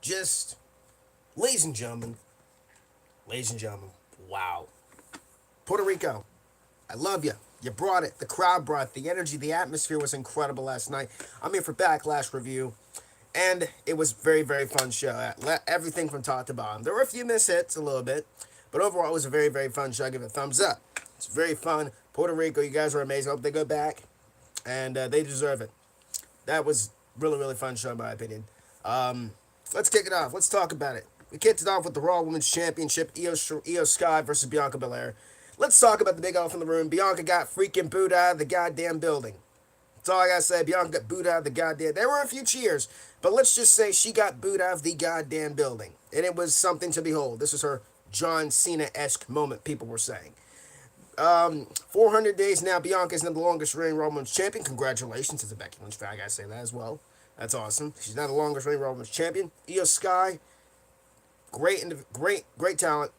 Just, ladies and gentlemen, ladies and gentlemen, wow. Puerto Rico, I love you. You brought it. The crowd brought it. The energy, the atmosphere was incredible last night. I'm here for Backlash Review, and it was very, very fun show. Everything from top to bottom. There were a few mishits, a little bit, but overall it was a very, very fun show. I give it a thumbs up. It's very fun. Puerto Rico, you guys are amazing. I hope they go back, and they deserve it. That was really, really fun show in my opinion. Let's kick it off. Let's talk about it. We kicked it off with the Raw Women's Championship, Io Sky versus Bianca Belair. Let's talk about the big elephant in the room. Bianca got freaking booed out of the goddamn building. That's all I gotta say. Bianca got booed out of the goddamn... There were a few cheers, but let's just say she got booed out of the goddamn building. And it was something to behold. This was her John Cena-esque moment, people were saying. 400 days now, Bianca is now the longest reigning Raw Women's Champion. Congratulations to the Becky Lynch fan. I gotta say that as well. That's awesome. She's now the longest reigning Raw Women's Champion. Io Sky, great talent.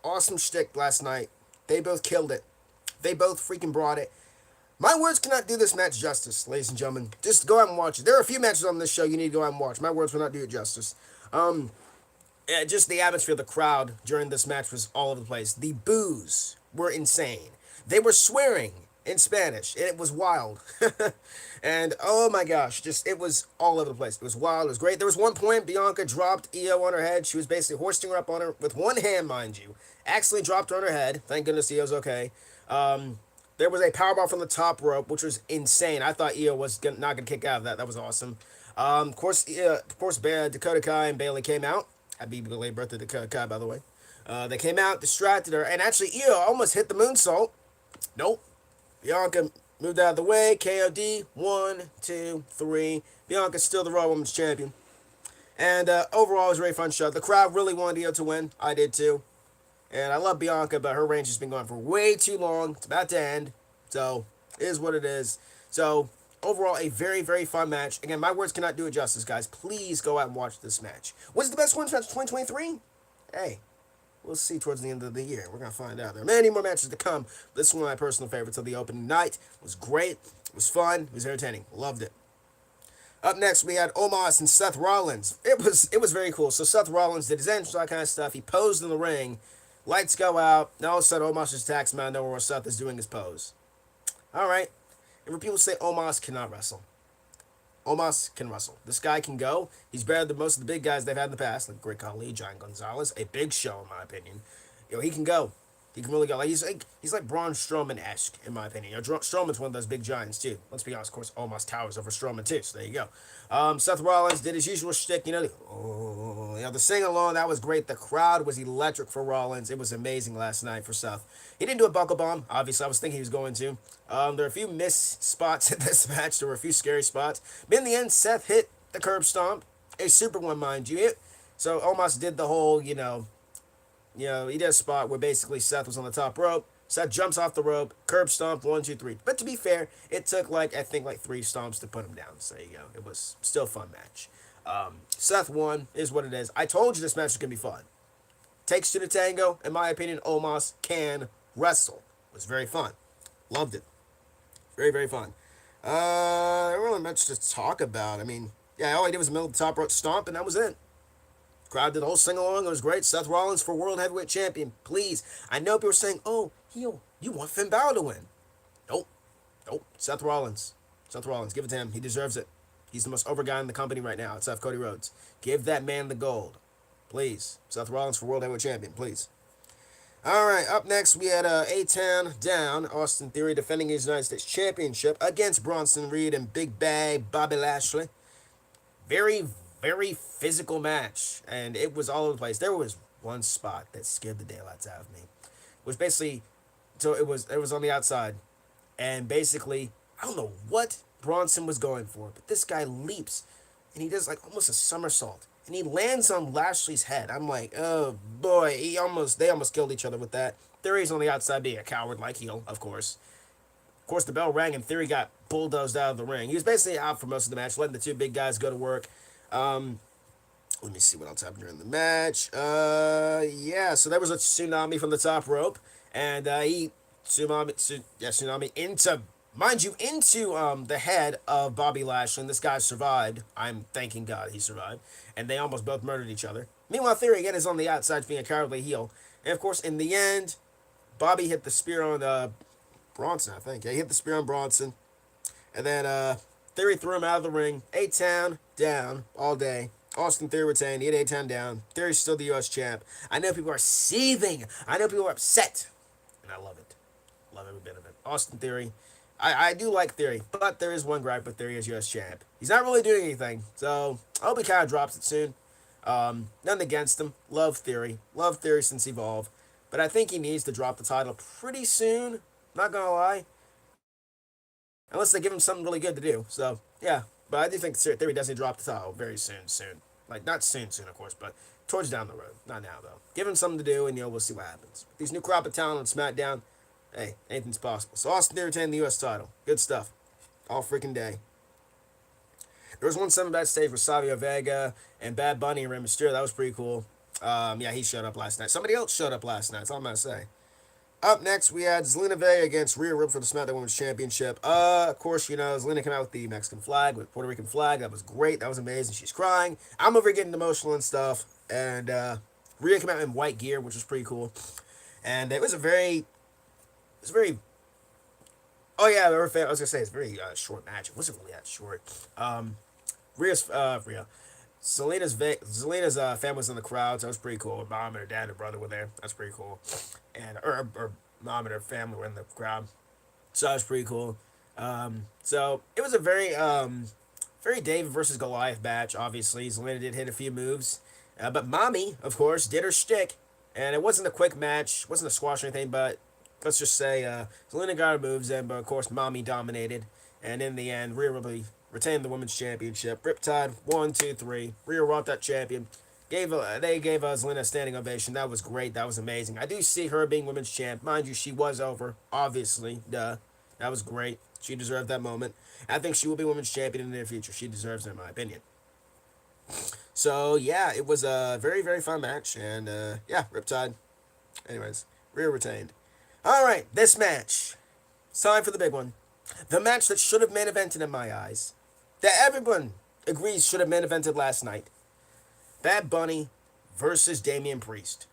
Awesome shtick last night. They both killed it. They both freaking brought it. My words cannot do this match justice, ladies and gentlemen. Just go out and watch it. There are a few matches on this show you need to go out and watch. My words will not do it justice. Yeah, just the atmosphere, the crowd during this match was all over the place. The boos were insane. They were swearing in Spanish. It was wild. And oh my gosh, just it was all over the place. It was wild. It was great. There was one point Bianca dropped Io on her head. She was basically hoisting her up on her with one hand, mind you. Accidentally dropped her on her head. Thank goodness Io's okay. There was a powerbomb from the top rope, which was insane. I thought Io was not going to kick out of that. That was awesome. Of course, Dakota Kai and Bayley came out. Happy belated birthday to Dakota Kai, by the way. They came out, distracted her, and actually Io almost hit the moonsault. Nope. Bianca moved out of the way. KOD. 1, 2, 3. Bianca's still the Raw Women's Champion. And overall, it was a very fun show. The crowd really wanted Io to win. I did too. And I love Bianca, but her reign has been going for way too long. It's about to end. So, it is what it is. So, overall, a very, very fun match. Again, my words cannot do it justice, guys. Please go out and watch this match. Was it the best women's match of 2023? Hey, we'll see towards the end of the year. We're going to find out. There are many more matches to come. This is one of my personal favorites of the opening night. It was great. It was fun. It was entertaining. Loved it. Up next, we had Omos and Seth Rollins. It was very cool. So Seth Rollins did his entrance, all that kind of stuff. He posed in the ring. Lights go out. Now all of a sudden, Omos just attacks him out of nowhere while Seth is doing his pose. All right. And when people say Omos cannot wrestle, Omos can wrestle. This guy can go. He's better than most of the big guys they've had in the past, like Great Khali, Giant Gonzalez. A big show, in my opinion. He can go. He can really go. He's like Braun Strowman-esque, in my opinion. Strowman's one of those big giants, too. Let's be honest, of course, Omos towers over Strowman, too, so there you go. Seth Rollins did his usual shtick, the sing-along, that was great. The crowd was electric for Rollins. It was amazing last night for Seth. He didn't do a buckle bomb, obviously. I was thinking he was going to. There were a few missed spots in this match. There were a few scary spots. But in the end, Seth hit the curb stomp. A super one, mind you. So Omos did the whole, he did a spot where basically Seth was on the top rope. Seth jumps off the rope, curb stomp, 1, 2, 3. But to be fair, it took I think 3 stomps to put him down. So there you go. It was still a fun match. Seth won, is what it is. I told you this match was going to be fun. Takes two to tango. In my opinion, Omos can wrestle. It was very fun. Loved it. Very, very fun. There wasn't really much to talk about. I mean, yeah, all I did was middle of the top rope stomp, and that was it. Crowd did the whole sing-along. It was great. Seth Rollins for World Heavyweight Champion. Please. I know people are saying, oh, heel, you want Finn Balor to win. Nope. Seth Rollins. Seth Rollins. Give it to him. He deserves it. He's the most over guy in the company right now. It's Cody Rhodes. Give that man the gold. Please. Seth Rollins for World Heavyweight Champion. Please. All right. Up next, we had A-Town down. Austin Theory defending his United States Championship against Bronson Reed and Big Bag Bobby Lashley. Very, very physical match, and it was all over the place. There was one spot that scared the daylights out of me. It was basically, so it was on the outside, and basically, I don't know what Bronson was going for, but this guy leaps, and he does almost a somersault, and he lands on Lashley's head. I'm like, oh boy, they almost killed each other with that. Theory's on the outside being a coward like heel, of course. Of course, the bell rang, and Theory got bulldozed out of the ring. He was basically out for most of the match, letting the two big guys go to work. Let me see what else happened during the match. Yeah, so there was a tsunami from the top rope, and he tsunami into mind you, into the head of Bobby Lashley. And this guy survived. I'm thanking God he survived. And they almost both murdered each other. Meanwhile, Theory again is on the outside being a cowardly heel. And of course, in the end, Bobby hit the spear on Bronson, I think. Yeah, he hit the spear on Bronson. And then Theory threw him out of the ring. A-Town down all day. Austin Theory retained. He had A-Town down. Theory's still the U.S. champ. I know people are seething. I know people are upset. And I love it. Love every bit of it. Austin Theory. I do like Theory, but there is one gripe with Theory as U.S. champ. He's not really doing anything, so I hope he kind of drops it soon. Nothing against him. Love Theory. Love Theory since Evolve. But I think he needs to drop the title pretty soon. Not gonna lie. Unless they give him something really good to do. So, yeah. But I do think Theory does need to drop the title very soon. Like, not soon, of course, but towards down the road. Not now, though. Give him something to do, and, we'll see what happens. These new crop of talent on SmackDown, hey, anything's possible. So, Austin Theory retained the U.S. title. Good stuff. All freaking day. There was one segment backstage with Savio Vega and Bad Bunny and Rey Mysterio. That was pretty cool. Yeah, he showed up last night. Somebody else showed up last night. That's all I'm going to say. Up next, we had Zelina Vega against Rhea Ripley for the SmackDown Women's Championship. Of course, Zelina came out with the Mexican flag, with Puerto Rican flag. That was great. That was amazing. She's crying. I'm over getting emotional and stuff. And Rhea came out in white gear, which was pretty cool. And it was oh yeah, I was gonna say it's a very short match. It wasn't really that short. Rhea. Zelina's family was in the crowd, so that was pretty cool. Her mom and her dad and her brother were there. That's pretty cool. And her mom and her family were in the crowd, so that was pretty cool. So it was a very David versus Goliath match. Obviously, Zelina did hit a few moves, but Mommy, of course, did her shtick, and it wasn't a quick match, wasn't a squash or anything, but let's just say Zelina got her moves in, but of course, Mommy dominated, and in the end, Rhea Ripley retained the women's championship. Riptide, 1, 2, 3. Rhea Rock that champion. They gave Zelina a standing ovation. That was great. That was amazing. I do see her being women's champ. Mind you, she was over. Obviously, duh. That was great. She deserved that moment. I think she will be women's champion in the near future. She deserves it, in my opinion. So yeah, it was a very very fun match, and yeah, Riptide. Anyways, Rhea retained. All right, this match. It's time for the big one. The match that should have main evented in my eyes. That everyone agrees should have main evented last night. Bad Bunny versus Damian Priest.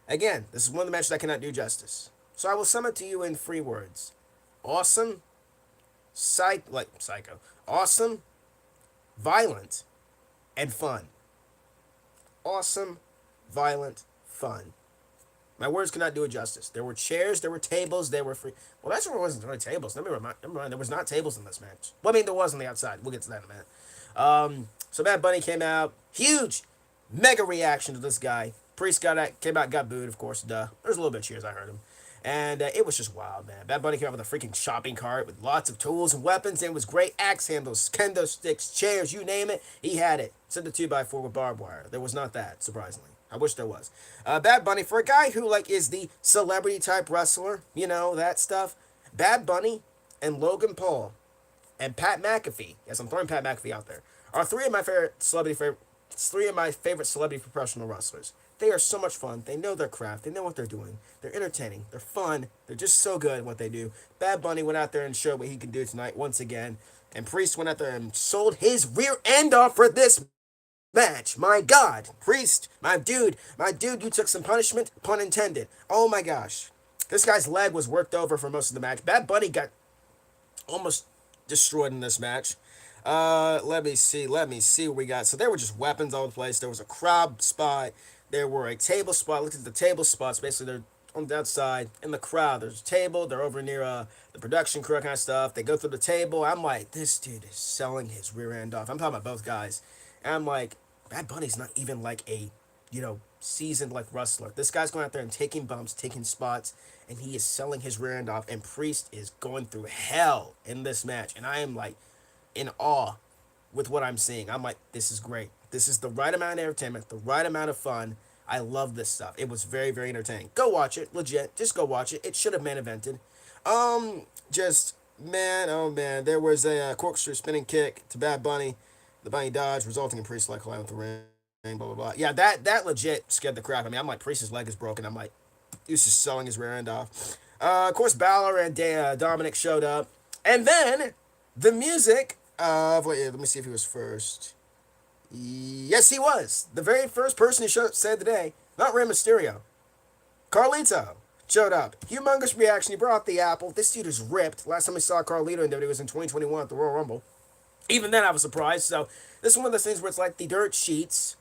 Again, this is one of the matches I cannot do justice. So I will sum it to you in 3 words. Awesome, psycho. Awesome, violent, and fun. Awesome, violent, fun. My words cannot do it justice. There were chairs, there were tables, there were free. Well, that's where it wasn't really tables. Never mind. There was not tables in this match. Well, I mean, there was on the outside. We'll get to that in a minute. So Bad Bunny came out. Huge, mega reaction to this guy. Priest came out, got booed, of course. Duh. There was a little bit of cheers. I heard him. And it was just wild, man. Bad Bunny came out with a freaking shopping cart with lots of tools and weapons. And it was great. Axe handles, kendo sticks, chairs, you name it. He had it. Sent a 2x4 with barbed wire. There was not that, surprisingly. I wish there was. Bad Bunny, for a guy who is the celebrity type wrestler, that stuff. Bad Bunny and Logan Paul and Pat McAfee. Yes, I'm throwing Pat McAfee out there. Are three of my favorite celebrity professional wrestlers. They are so much fun. They know their craft. They know what they're doing. They're entertaining. They're fun. They're just so good at what they do. Bad Bunny went out there and showed what he can do tonight once again. And Priest went out there and sold his rear end off for this match. My God. Priest, my dude, you took some punishment, pun intended. Oh my gosh. This guy's leg was worked over for most of the match. Bad Bunny got almost destroyed in this match. Let me see what we got. So there were just weapons all over the place. There was a crowd spot. There were a table spot. Look at the table spots. Basically, they're on the outside in the crowd. There's a table. They're over near the production crew kind of stuff. They go through the table. I'm like, this dude is selling his rear end off. I'm talking about both guys. And I'm like, Bad Bunny's not even like a, seasoned wrestler. This guy's going out there and taking bumps, taking spots, and he is selling his rear end off. And Priest is going through hell in this match. And I am like in awe with what I'm seeing. I'm like, this is great. This is the right amount of entertainment, the right amount of fun. I love this stuff. It was very, very entertaining. Go watch it, legit. Just go watch it. It should have main evented. Just man, oh man, there was a corkscrew spinning kick to Bad Bunny. The Bunny dodge, resulting in Priest leg colliding with the ring. Blah blah blah. Yeah, that legit scared the crap. I mean, I'm like, Priest's leg is broken. I'm like, he was just selling his rear end off. Of course, Balor and Dominic showed up. And then the music of wait, let me see if he was first. Yes, he was the very first person who said today. Not Rey Mysterio. Carlito showed up. Humongous reaction. He brought out the apple. This dude is ripped. Last time we saw Carlito in WWE was in 2021 at the Royal Rumble. Even then, I was surprised. So this is one of those things where it's like the dirt sheets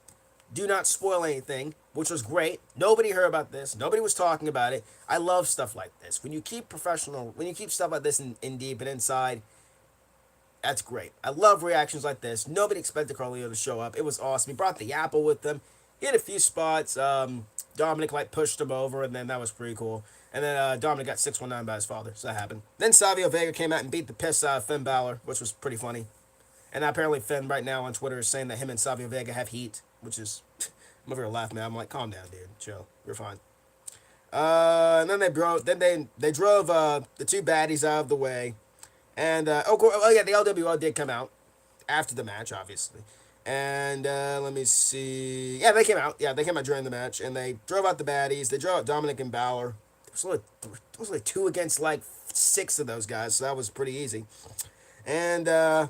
do not spoil anything, which was great. Nobody heard about this. Nobody was talking about it. I love stuff like this. When you keep professional, when you keep stuff like this in deep and inside, that's great. I love reactions like this. Nobody expected Carlito to show up. It was awesome. He brought the apple with him. He had a few spots. Dominic like pushed him over, and then that was pretty cool. And then Dominic got 619 by his father, so that happened. Then Savio Vega came out and beat the piss out of Finn Balor, which was pretty funny. And apparently Finn right now on Twitter is saying that him and Savio Vega have heat, which is I'm over here laughing, man. I'm like, calm down, dude. Chill. You're fine. And then they drove the two baddies out of the way. And oh yeah, the LWO did come out after the match, obviously. And let me see. Yeah, they came out. Yeah, they came out during the match, and they drove out the baddies. They drove out Dominic and Balor. It was like two against like six of those guys, so that was pretty easy. And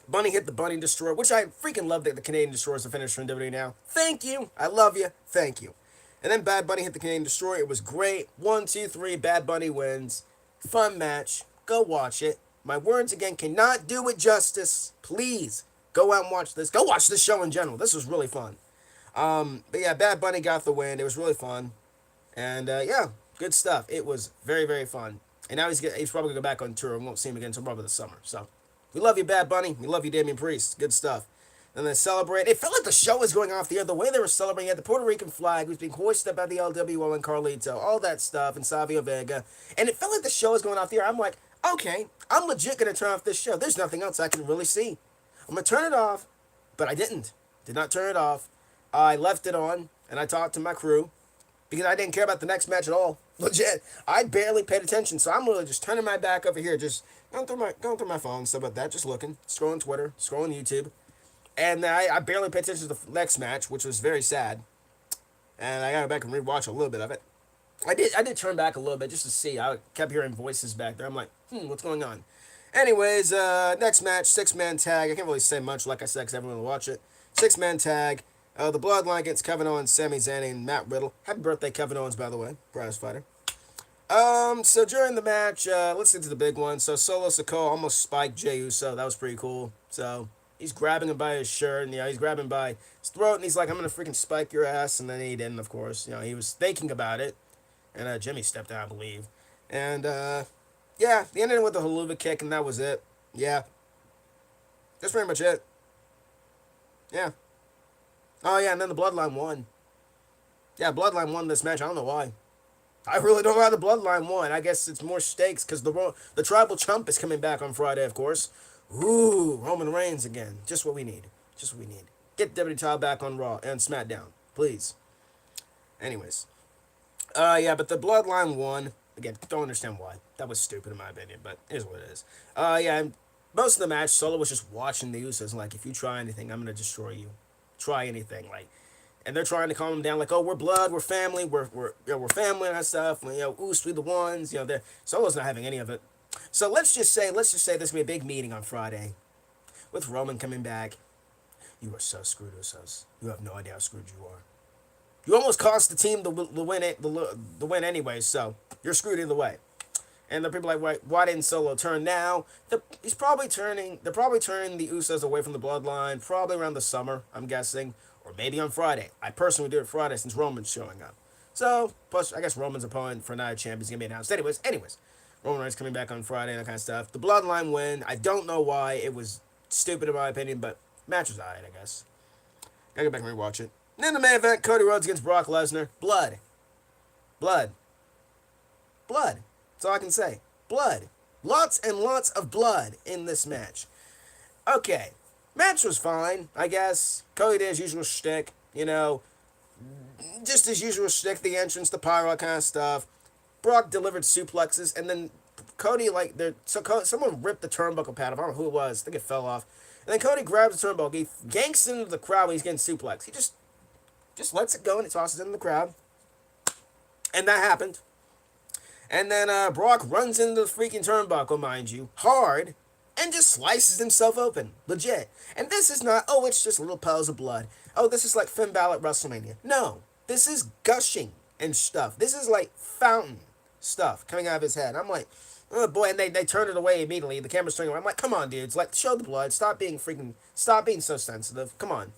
Bunny hit the Bunny Destroyer, which I freaking love that the Canadian Destroyer is the finisher in WWE now. Thank you. I love you. Thank you. And then Bad Bunny hit the Canadian Destroyer. It was great. 1, 2, 3. Bad Bunny wins. Fun match. Go watch it. My words again cannot do it justice. Please go out and watch this. Go watch this show in general. This was really fun. But yeah, Bad Bunny got the win. It was really fun. And yeah, good stuff. It was very, very fun. And now he's probably going to go back on tour. We won't see him again until probably the summer. So we love you, Bad Bunny. We love you, Damian Priest. Good stuff. And they celebrate. It felt like the show was going off the air. The way they were celebrating, had the Puerto Rican flag was being hoisted by the LWO and Carlito, all that stuff, and Savio Vega. And it felt like the show was going off the air. I'm like, okay, I'm legit going to turn off this show. There's nothing else I can really see. I'm going to turn it off, but I didn't. Did not turn it off. I left it on, and I talked to my crew, because I didn't care about the next match at all. Legit. I barely paid attention, so I'm really just turning my back over here, just going through my phone, stuff like that, just looking, scrolling Twitter, scrolling YouTube. And I barely paid attention to the next match, which was very sad. And I got to go back and rewatch a little bit of it. I did turn back a little bit just to see. I kept hearing voices back there. I'm like, what's going on? Anyways, next match, 6-man tag. I can't really say much, like I said, because everyone will watch it. 6-man tag. The Bloodline against Kevin Owens, Sami Zayn, and Matt Riddle. Happy birthday, Kevin Owens, by the way. Prize fighter. So during the match, let's get to the big one. So Solo Sikoa almost spiked Jey Uso. That was pretty cool. So he's grabbing him by his shirt, and he's grabbing him by his throat, and he's like, I'm gonna freaking spike your ass, and then he didn't, of course. He was thinking about it, and Jimmy stepped down, I believe. And yeah, they ended with the haluva kick, and that was it. Yeah. That's pretty much it. Yeah. Oh yeah, and then the Bloodline won. Yeah, Bloodline won this match. I don't know why. I really don't know how the Bloodline won. I guess it's more stakes because the Tribal Chump is coming back on Friday, of course. Ooh, Roman Reigns again. Just what we need. Just what we need. Get WWE title back on Raw and SmackDown, please. Anyways, yeah, but the Bloodline won. Again, don't understand why. That was stupid in my opinion, but it is what it is. Yeah, and most of the match, Solo was just watching the Usos, like, if you try anything, I'm gonna destroy you. Try anything, like, and they're trying to calm him down, like, oh, we're blood, we're family, we're family and that stuff. Usos, we the ones. They're Solo's not having any of it. So let's just say there's gonna be a big meeting on Friday, with Roman coming back. You are so screwed, Usos. You have no idea how screwed you are. You almost cost the team the win anyway, so you're screwed either way. And the people are like, why didn't Solo turn now? They're probably turning the Usos away from the Bloodline, probably around the summer, I'm guessing, or maybe on Friday. I personally would do it Friday since Roman's showing up. So, plus, I guess Roman's opponent for Night of Champions is going to be announced. Anyways, Roman Reigns coming back on Friday and that kind of stuff. The Bloodline win. I don't know why. It was stupid in my opinion, but match was alright, I guess. Gotta go back and rewatch it. And then the main event, Cody Rhodes against Brock Lesnar. Blood. Blood. Blood. That's all I can say. Blood. Lots and lots of blood in this match. Okay. Match was fine, I guess. Cody did his usual shtick. Just his usual shtick. The entrance, the pyro, kind of stuff. Brock delivered suplexes, and then Cody, someone ripped the turnbuckle pad off. I don't know who it was. I think it fell off. And then Cody grabs the turnbuckle. He yanks into the crowd when he's getting suplexed. He just lets it go and he tosses it in the crowd. And that happened. And then Brock runs into the freaking turnbuckle, mind you, hard, and just slices himself open. Legit. And this is not, oh, it's just little puddles of blood. Oh, this is like Finn Balor at WrestleMania. No. This is gushing and stuff. This is like fountain stuff coming out of his head. I'm like, oh boy, and they turned it away immediately. The camera's turning away. I'm like, come on, dudes. Like, show the blood. Stop being so sensitive. Come on.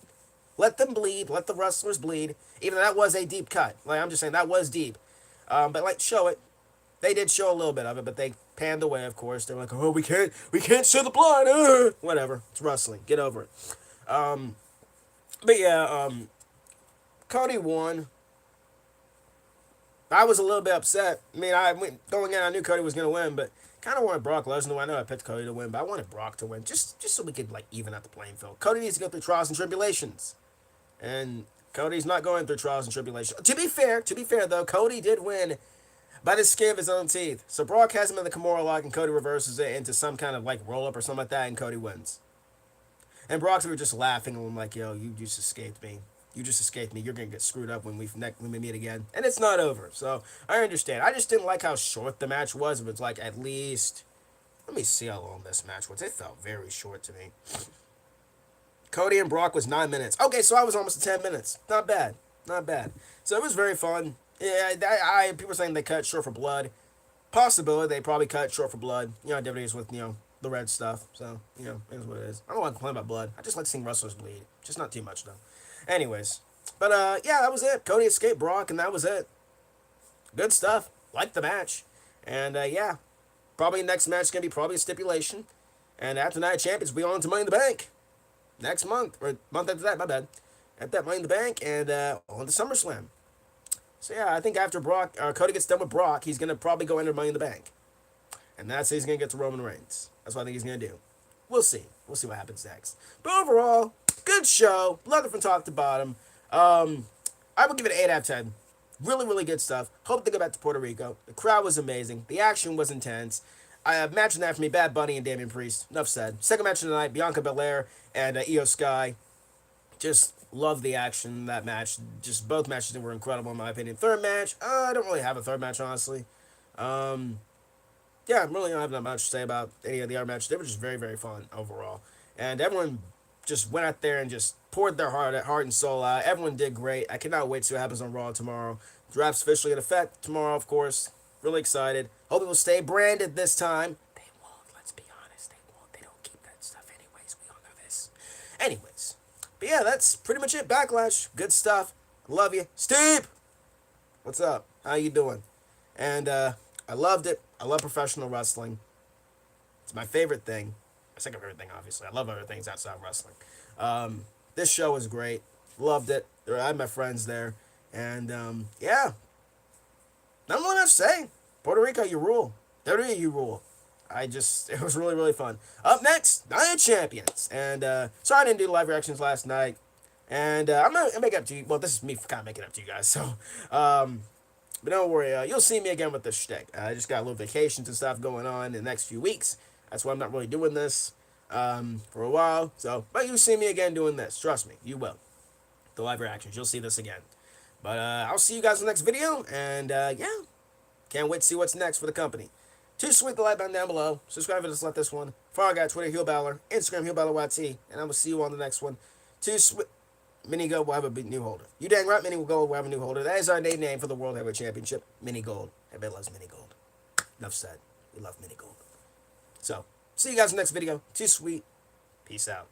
Let them bleed. Let the wrestlers bleed. Even though that was a deep cut. Like, I'm just saying, that was deep. But, like, show it. They did show a little bit of it, but they panned away, of course. They were like, oh, we can't show the blood. Whatever. It's wrestling. Get over it. But yeah, Cody won. I was a little bit upset. I mean, going in, I knew Cody was going to win, but kind of wanted Brock Lesnar to win. I know I picked Cody to win, but I wanted Brock to win, just so we could, like, even out the playing field. Cody needs to go through trials and tribulations. And Cody's not going through trials and tribulations. To be fair, though, Cody did win by the skin of his own teeth. So Brock has him in the Kimura lock, and Cody reverses it into some kind of, like, roll-up or something like that, and Cody wins. And Brock's were just laughing, and I'm like, yo, you just escaped me. You just escaped me. You're going to get screwed up when we meet again. And it's not over. So, I understand. I just didn't like how short the match was. It was like at least... Let me see how long this match was. It felt very short to me. Cody and Brock was 9 minutes. Okay, so I was almost at 10 minutes. Not bad. Not bad. So, it was very fun. Yeah, people are saying they cut short for blood. Possibility they probably cut short for blood. You know, WWE's with, the red stuff. So, it is what it is. I don't want to complain about blood. I just like seeing wrestlers bleed. Just not too much, though. Anyways. But, yeah, that was it. Cody escaped Brock, and that was it. Good stuff. Liked the match. And, yeah. Probably next match is going to be probably a stipulation. And after Night of Champions, we on to Money in the Bank. Next month. Or month after that, my bad. At that Money in the Bank, and on to SummerSlam. So, yeah, I think after Cody gets done with Brock, he's going to probably go into Money in the Bank. And that's how he's going to get to Roman Reigns. That's what I think he's going to do. We'll see. We'll see what happens next. But overall, good show. Loved it from top to bottom. I would give it an 8 out of 10. Really, really good stuff. Hope they go back to Puerto Rico. The crowd was amazing. The action was intense. Match of the night for me, Bad Bunny and Damian Priest. Enough said. Second match of the night, Bianca Belair and Io Sky. Just love the action in that match. Just both matches were incredible in my opinion. Third match, I don't really have a third match, honestly. Yeah, I really don't have that much to say about any of the other matches. They were just very, very fun overall. And everyone just went out there and just poured their heart and soul out. Everyone did great. I cannot wait to see what happens on Raw tomorrow. Draft's officially in effect tomorrow, of course. Really excited. Hope it will stay branded this time. They won't, let's be honest. They won't. They don't keep that stuff anyways. We all know this. Anyways. But yeah, that's pretty much it. Backlash. Good stuff. Love you. Steve! What's up? How you doing? And, I loved it. I love professional wrestling. It's my favorite thing. My second favorite thing, obviously. I love other things outside of wrestling. This show was great. Loved it. I had my friends there. And, yeah. Not really much to say. Puerto Rico, you rule. WWE, you rule. It was really, really fun. Up next, Night of Champions. And, sorry I didn't do live reactions last night. And, I'm going to make it up to you. Well, this is me kind of making it up to you guys. So, but don't worry, you'll see me again with this shtick. I just got a little vacations and stuff going on in the next few weeks. That's why I'm not really doing this for a while. So, but you'll see me again doing this. Trust me, you will. The live reactions, you'll see this again. But I'll see you guys in the next video. And yeah, can't wait to see what's next for the company. Too sweet, the like button down below. Subscribe if you like this one. Follow our guy, Twitter, Heel Balor. Instagram, Heel Balor YT. And I will see you on the next one. Too sweet. Mini Gold will have a big new holder. You dang right, Mini Gold will have a new holder. That is our name for the World Heavyweight Championship. Mini Gold. Everybody loves Mini Gold. Enough said. We love Mini Gold. So, see you guys in the next video. Too sweet. Peace out.